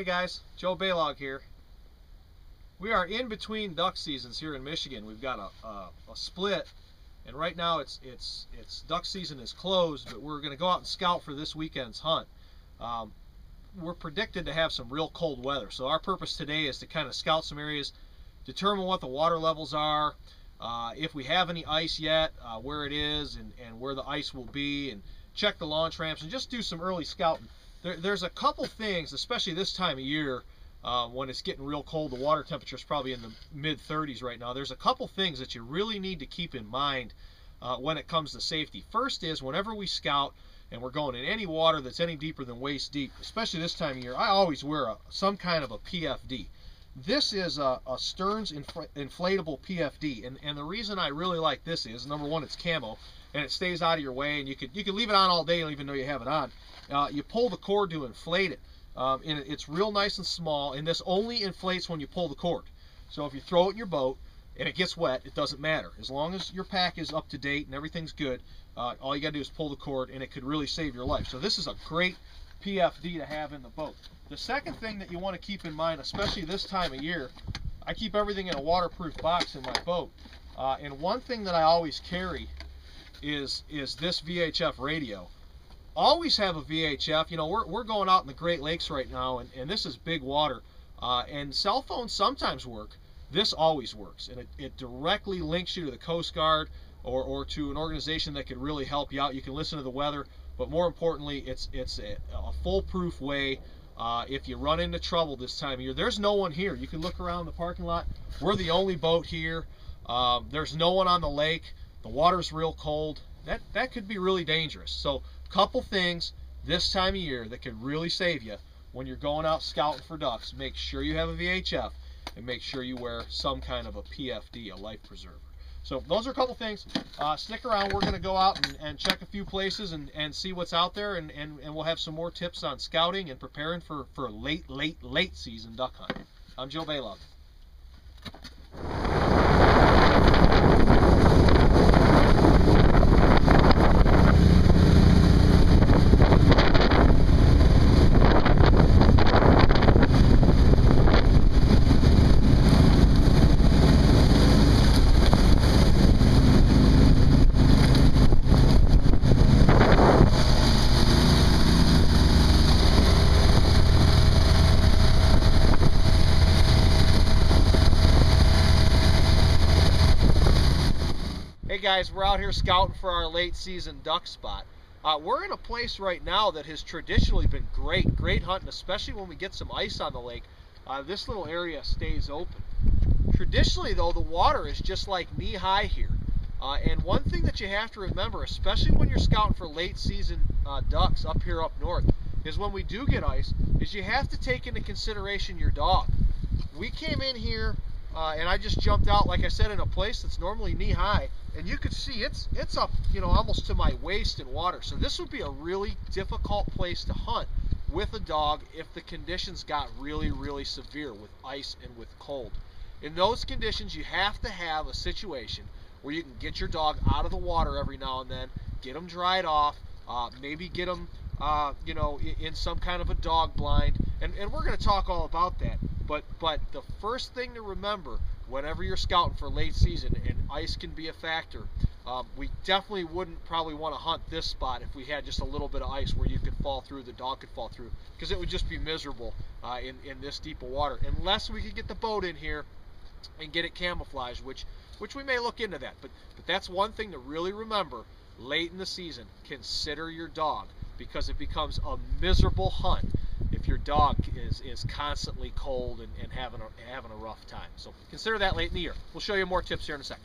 Hey guys, Joe Balog here. We are in between duck seasons here in Michigan. We've got a split, and right now it's duck season is closed, but we're going to go out and scout for this weekend's hunt. We're predicted to have some real cold weather, so our purpose today is to kind of scout some areas, determine what the water levels are, if we have any ice yet, where it is, and where the ice will be, and check the launch ramps, and just do some early scouting. There's a couple things, especially this time of year, when it's getting real cold. The water temperature is probably in the mid-30s right now. There's a couple things that you really need to keep in mind when it comes to safety. First is, whenever we scout and we're going in any water that's any deeper than waist deep, especially this time of year, I always wear some kind of a PFD. This is a Stearns inflatable PFD, and the reason I really like this is, number one, it's camo, and it stays out of your way, and you could leave it on all day and even though you have it on. You pull the cord to inflate it, and it's real nice and small, and this only inflates when you pull the cord. So if you throw it in your boat and it gets wet, it doesn't matter. As long as your pack is up to date and everything's good, all you got to do is pull the cord, and it could really save your life. So this is a great PFD to have in the boat. The second thing that you want to keep in mind, especially this time of year, I keep everything in a waterproof box in my boat, and one thing that I always carry is this VHF radio. Always have a VHF. You know, we're going out in the Great Lakes right now, and this is big water, and cell phones sometimes work. This always works, and it directly links you to the Coast Guard or to an organization that could really help you out. You can listen to the weather, but more importantly, it's a foolproof way. If you run into trouble this time of year, there's no one here. You can look around the parking lot. We're the only boat here. There's no one on the lake. The water's real cold. That could be really dangerous. So couple things this time of year that could really save you when you're going out scouting for ducks. Make sure you have a VHF, and make sure you wear some kind of a PFD, a life preserver. So those are a couple things. Stick around. We're going to go out and check a few places and see what's out there, and we'll have some more tips on scouting and preparing for late season duck hunt. I'm Joe Balog. Hey guys, we're out here scouting for our late season duck spot. We're in a place right now that has traditionally been great hunting, especially when we get some ice on the lake. This little area stays open. Traditionally though, the water is just like knee high here. And one thing that you have to remember, especially when you're scouting for late season ducks up here up north, is when we do get ice, is you have to take into consideration your dog. We came in here and I just jumped out, like I said, in a place that's normally knee high, and you could see it's up, you know, almost to my waist in water. So this would be a really difficult place to hunt with a dog if the conditions got really severe with ice and with cold. In those conditions, you have to have a situation where you can get your dog out of the water every now and then, get them dried off, maybe get them you know, in some kind of a dog blind, and we're going to talk all about that. But the first thing to remember whenever you're scouting for late season, and ice can be a factor, we definitely wouldn't probably want to hunt this spot if we had just a little bit of ice where you could fall through, the dog could fall through, because it would just be miserable in this deep of water, unless we could get the boat in here and get it camouflaged, which we may look into that. But that's one thing to really remember late in the season. Consider your dog, because it becomes a miserable hunt if your dog is constantly cold and having a rough time. So consider that late in the year. We'll show you more tips here in a second.